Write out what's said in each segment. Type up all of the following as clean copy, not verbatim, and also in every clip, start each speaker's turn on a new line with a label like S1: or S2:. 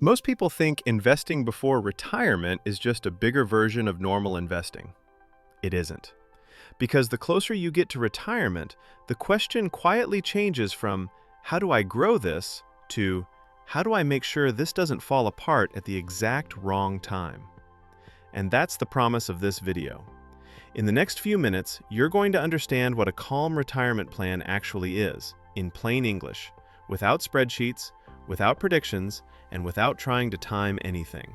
S1: Most people think investing before retirement is just a bigger version of normal investing. It isn't. Because the closer you get to retirement, the question quietly changes from, how do I grow this, to, how do I make sure this doesn't fall apart at the exact wrong time? And that's the promise of this video. In the next few minutes, you're going to understand what a calm retirement plan actually is, in plain English, without spreadsheets, without predictions, and without trying to time anything.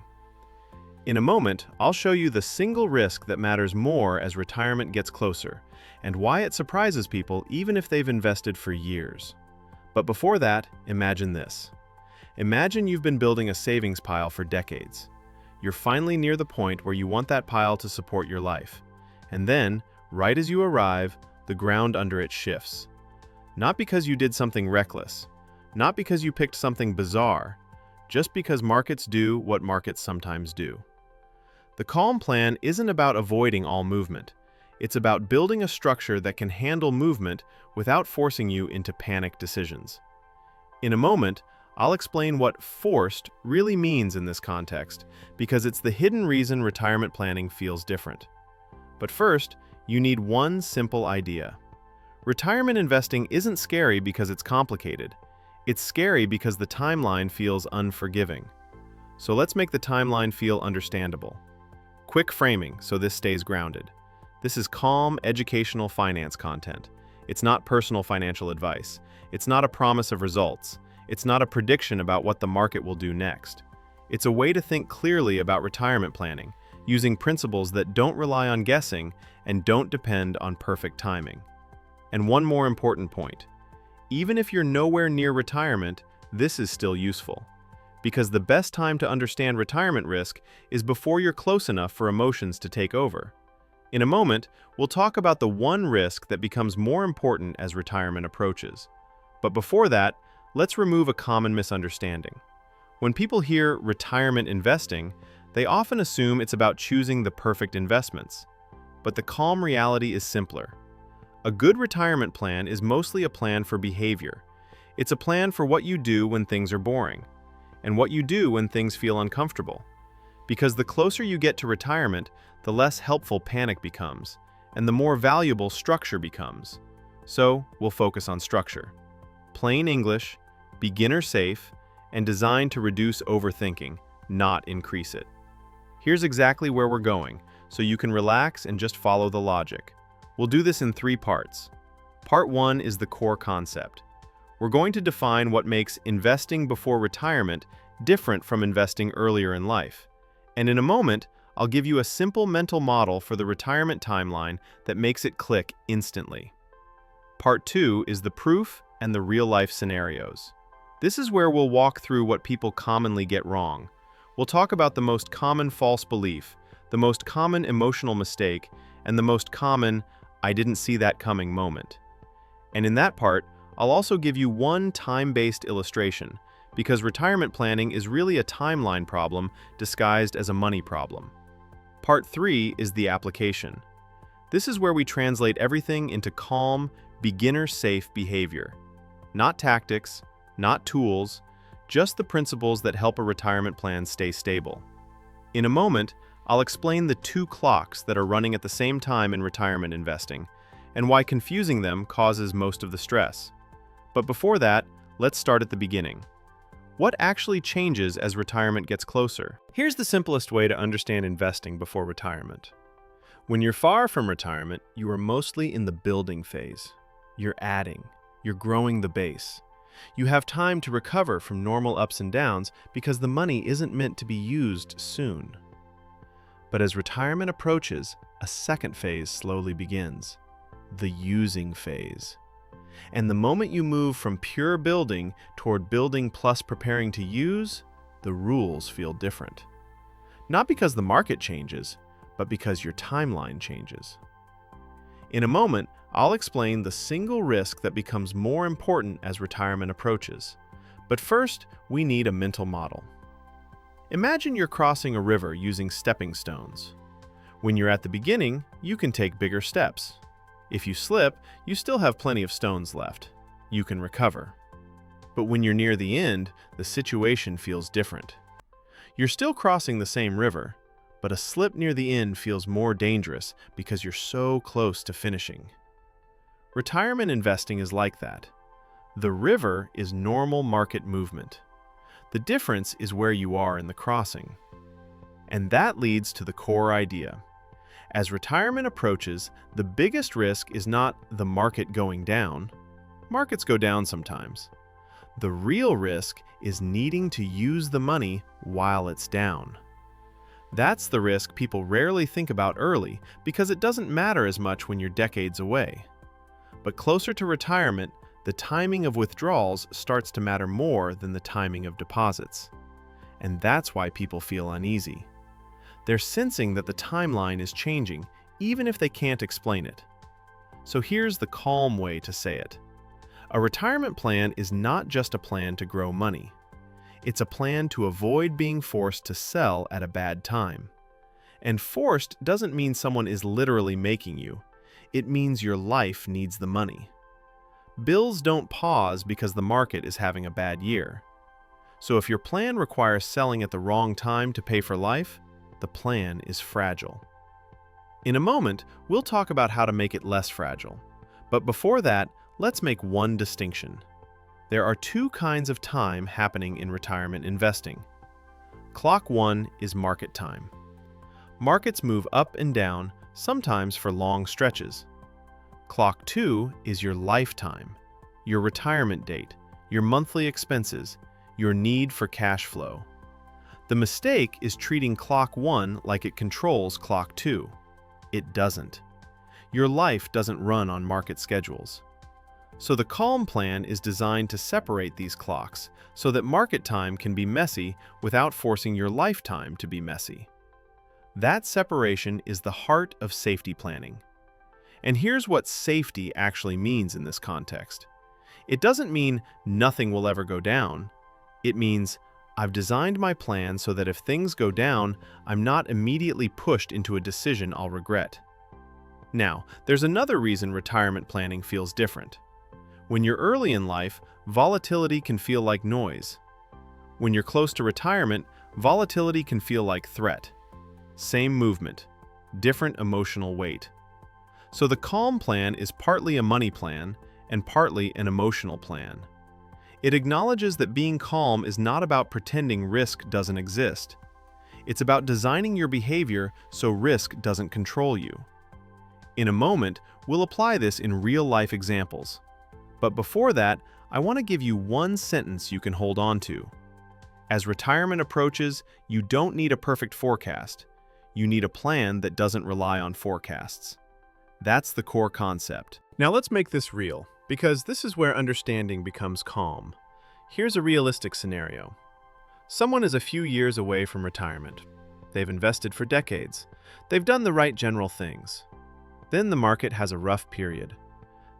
S1: In a moment, I'll show you the single risk that matters more as retirement gets closer, and why it surprises people even if they've invested for years. But before that, imagine this. Imagine you've been building a savings pile for decades. You're finally near the point where you want that pile to support your life. And then, right as you arrive, the ground under it shifts. Not because you did something reckless, not because you picked something bizarre, just because markets do what markets sometimes do. The calm plan isn't about avoiding all movement. It's about building a structure that can handle movement without forcing you into panic decisions. In a moment, I'll explain what forced really means in this context, because it's the hidden reason retirement planning feels different. But first, you need one simple idea. Retirement investing isn't scary because it's complicated. It's scary because the timeline feels unforgiving. So let's make the timeline feel understandable. Quick framing so this stays grounded. This is calm, educational finance content. It's not personal financial advice. It's not a promise of results. It's not a prediction about what the market will do next. It's a way to think clearly about retirement planning, using principles that don't rely on guessing and don't depend on perfect timing. And one more important point. Even if you're nowhere near retirement, this is still useful. Because the best time to understand retirement risk is before you're close enough for emotions to take over. In a moment, we'll talk about the one risk that becomes more important as retirement approaches. But before that, let's remove a common misunderstanding. When people hear retirement investing, they often assume it's about choosing the perfect investments. But the calm reality is simpler. A good retirement plan is mostly a plan for behavior. It's a plan for what you do when things are boring, and what you do when things feel uncomfortable. Because the closer you get to retirement, the less helpful panic becomes, and the more valuable structure becomes. So, we'll focus on structure. Plain English, beginner safe, and designed to reduce overthinking, not increase it. Here's exactly where we're going, so you can relax and just follow the logic. We'll do this in 3 parts. Part 1 is the core concept. We're going to define what makes investing before retirement different from investing earlier in life. And in a moment, I'll give you a simple mental model for the retirement timeline that makes it click instantly. Part 2 is the proof and the real-life scenarios. This is where we'll walk through what people commonly get wrong. We'll talk about the most common false belief, the most common emotional mistake, and the most common "I didn't see that coming" moment. And in that part, I'll also give you one time-based illustration, because retirement planning is really a timeline problem disguised as a money problem. Part 3 is the application. This is where we translate everything into calm, beginner-safe behavior. Not tactics, not tools, just the principles that help a retirement plan stay stable. In a moment, I'll explain the 2 clocks that are running at the same time in retirement investing, and why confusing them causes most of the stress. But before that, let's start at the beginning. What actually changes as retirement gets closer? Here's the simplest way to understand investing before retirement. When you're far from retirement, you are mostly in the building phase. You're adding, you're growing the base. You have time to recover from normal ups and downs because the money isn't meant to be used soon. But as retirement approaches, a second phase slowly begins, the using phase. And the moment you move from pure building toward building plus preparing to use, the rules feel different. Not because the market changes, but because your timeline changes. In a moment, I'll explain the single risk that becomes more important as retirement approaches. But first, we need a mental model. Imagine you're crossing a river using stepping stones. When you're at the beginning, you can take bigger steps. If you slip, you still have plenty of stones left. You can recover. But when you're near the end, the situation feels different. You're still crossing the same river, but a slip near the end feels more dangerous because you're so close to finishing. Retirement investing is like that. The river is normal market movement. The difference is where you are in the crossing. And that leads to the core idea. As retirement approaches, the biggest risk is not the market going down. Markets go down sometimes. The real risk is needing to use the money while it's down. That's the risk people rarely think about early because it doesn't matter as much when you're decades away. But closer to retirement, the timing of withdrawals starts to matter more than the timing of deposits. And that's why people feel uneasy. They're sensing that the timeline is changing, even if they can't explain it. So here's the calm way to say it. A retirement plan is not just a plan to grow money. It's a plan to avoid being forced to sell at a bad time. And forced doesn't mean someone is literally making you. It means your life needs the money. Bills don't pause because the market is having a bad year. So if your plan requires selling at the wrong time to pay for life, the plan is fragile. In a moment, we'll talk about how to make it less fragile. But before that, let's make one distinction. There are two kinds of time happening in retirement investing. Clock 1 is market time. Markets move up and down, sometimes for long stretches. Clock 2 is your lifetime, your retirement date, your monthly expenses, your need for cash flow. The mistake is treating Clock 1 like it controls Clock 2. It doesn't. Your life doesn't run on market schedules. So the calm plan is designed to separate these clocks so that market time can be messy without forcing your lifetime to be messy. That separation is the heart of safety planning. And here's what safety actually means in this context. It doesn't mean nothing will ever go down. It means I've designed my plan so that if things go down, I'm not immediately pushed into a decision I'll regret. Now, there's another reason retirement planning feels different. When you're early in life, volatility can feel like noise. When you're close to retirement, volatility can feel like threat. Same movement, different emotional weight. So the calm plan is partly a money plan and partly an emotional plan. It acknowledges that being calm is not about pretending risk doesn't exist. It's about designing your behavior so risk doesn't control you. In a moment, we'll apply this in real-life examples. But before that, I want to give you one sentence you can hold on to. As retirement approaches, you don't need a perfect forecast. You need a plan that doesn't rely on forecasts. That's the core concept. Now let's make this real, because this is where understanding becomes calm. Here's a realistic scenario. Someone is a few years away from retirement. They've invested for decades. They've done the right general things. Then the market has a rough period.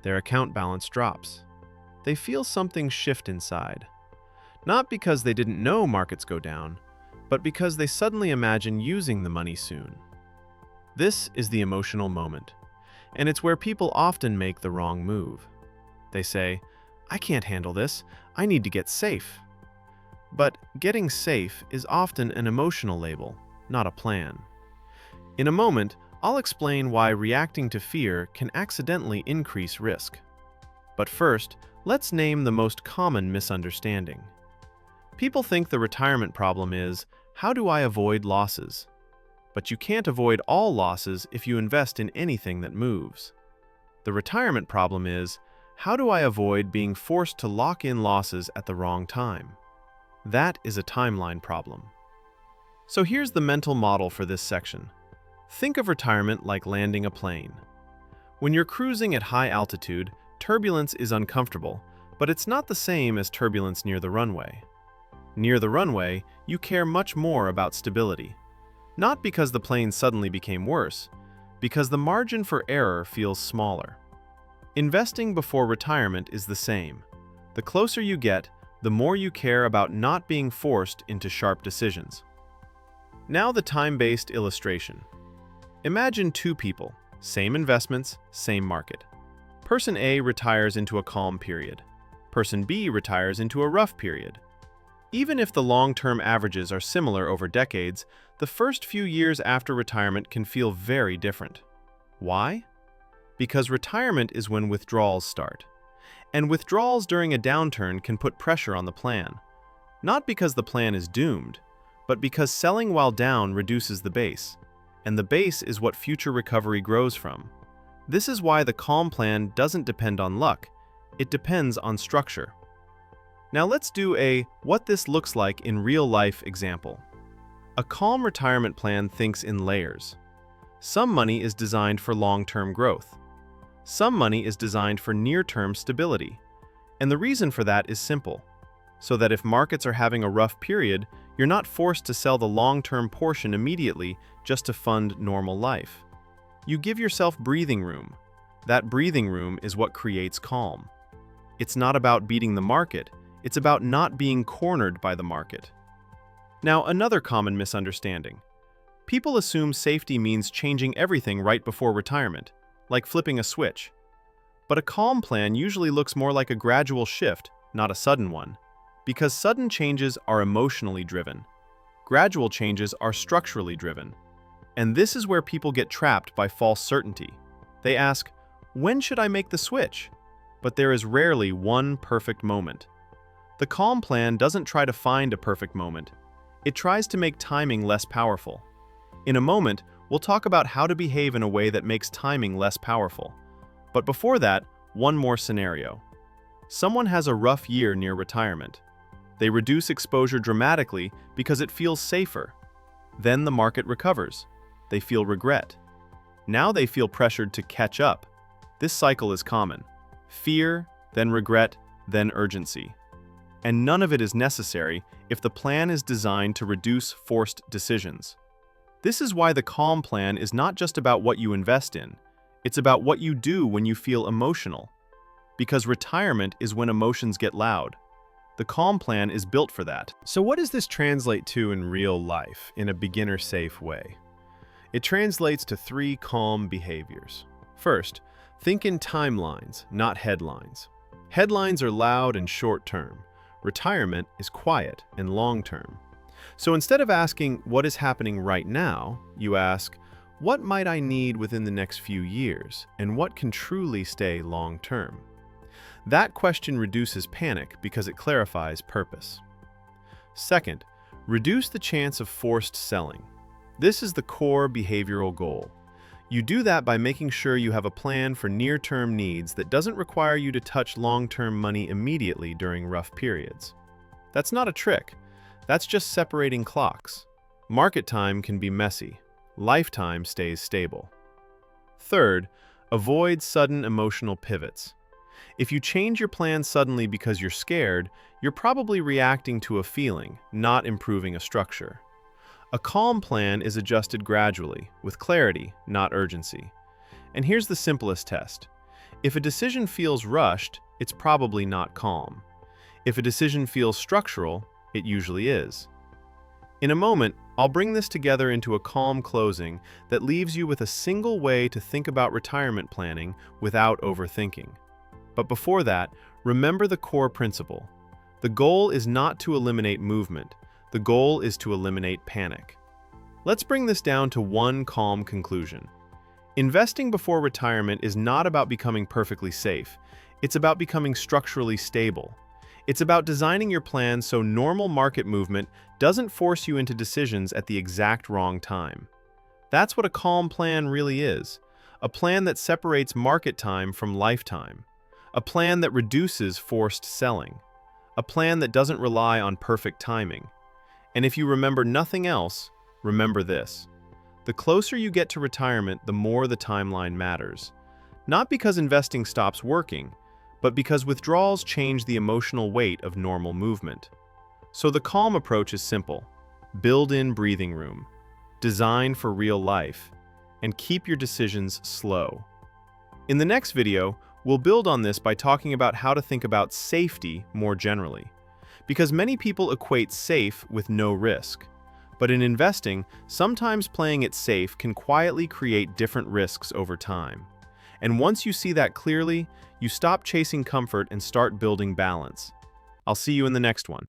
S1: Their account balance drops. They feel something shift inside. Not because they didn't know markets go down, but because they suddenly imagine using the money soon. This is the emotional moment, and it's where people often make the wrong move. They say, "I can't handle this. I need to get safe." But getting safe is often an emotional label, not a plan. In a moment, I'll explain why reacting to fear can accidentally increase risk. But first, let's name the most common misunderstanding. People think the retirement problem is, how do I avoid losses? But you can't avoid all losses if you invest in anything that moves. The retirement problem is, how do I avoid being forced to lock in losses at the wrong time? That is a timeline problem. So here's the mental model for this section. Think of retirement like landing a plane. When you're cruising at high altitude, turbulence is uncomfortable, but it's not the same as turbulence near the runway. Near the runway, you care much more about stability. Not because the plane suddenly became worse, because the margin for error feels smaller. Investing before retirement is the same. The closer you get, the more you care about not being forced into sharp decisions. Now the time-based illustration. Imagine two people, same investments, same market. Person A retires into a calm period. Person B retires into a rough period. Even if the long-term averages are similar over decades, the first few years after retirement can feel very different. Why? Because retirement is when withdrawals start. And withdrawals during a downturn can put pressure on the plan. Not because the plan is doomed, but because selling while down reduces the base. And the base is what future recovery grows from. This is why the calm plan doesn't depend on luck, it depends on structure. Now let's do a what this looks like in real life example. A calm retirement plan thinks in layers. Some money is designed for long-term growth. Some money is designed for near-term stability. And the reason for that is simple. So that if markets are having a rough period, you're not forced to sell the long-term portion immediately just to fund normal life. You give yourself breathing room. That breathing room is what creates calm. It's not about beating the market, it's about not being cornered by the market. Now, another common misunderstanding. People assume safety means changing everything right before retirement, like flipping a switch. But a calm plan usually looks more like a gradual shift, not a sudden one, because sudden changes are emotionally driven. Gradual changes are structurally driven. And this is where people get trapped by false certainty. They ask, when should I make the switch? But there is rarely one perfect moment. The calm plan doesn't try to find a perfect moment. It tries to make timing less powerful. In a moment, we'll talk about how to behave in a way that makes timing less powerful. But before that, one more scenario. Someone has a rough year near retirement. They reduce exposure dramatically because it feels safer. Then the market recovers. They feel regret. Now they feel pressured to catch up. This cycle is common. Fear, then regret, then urgency. And none of it is necessary if the plan is designed to reduce forced decisions. This is why the calm plan is not just about what you invest in, it's about what you do when you feel emotional. Because retirement is when emotions get loud. The calm plan is built for that. So what does this translate to in real life, in a beginner-safe way? It translates to 3 calm behaviors. First, think in timelines, not headlines. Headlines are loud and short-term. Retirement is quiet and long-term. So instead of asking, what is happening right now, you ask, what might I need within the next few years, and what can truly stay long-term? That question reduces panic because it clarifies purpose. Second, reduce the chance of forced selling. This is the core behavioral goal. You do that by making sure you have a plan for near-term needs that doesn't require you to touch long-term money immediately during rough periods. That's not a trick. That's just separating clocks. Market time can be messy. Lifetime stays stable. Third, avoid sudden emotional pivots. If you change your plan suddenly because you're scared, you're probably reacting to a feeling, not improving a structure. A calm plan is adjusted gradually, with clarity, not urgency. And here's the simplest test. If a decision feels rushed, it's probably not calm. If a decision feels structural, it usually is. In a moment, I'll bring this together into a calm closing that leaves you with a single way to think about retirement planning without overthinking. But before that, remember the core principle. The goal is not to eliminate movement. The goal is to eliminate panic. Let's bring this down to one calm conclusion. Investing before retirement is not about becoming perfectly safe. It's about becoming structurally stable. It's about designing your plan so normal market movement doesn't force you into decisions at the exact wrong time. That's what a calm plan really is. A plan that separates market time from lifetime. A plan that reduces forced selling. A plan that doesn't rely on perfect timing. And if you remember nothing else, remember this. The closer you get to retirement, the more the timeline matters. Not because investing stops working, but because withdrawals change the emotional weight of normal movement. So the calm approach is simple. Build in breathing room, design for real life, and keep your decisions slow. In the next video, we'll build on this by talking about how to think about safety more generally. Because many people equate safe with no risk. But in investing, sometimes playing it safe can quietly create different risks over time. And once you see that clearly, you stop chasing comfort and start building balance. I'll see you in the next one.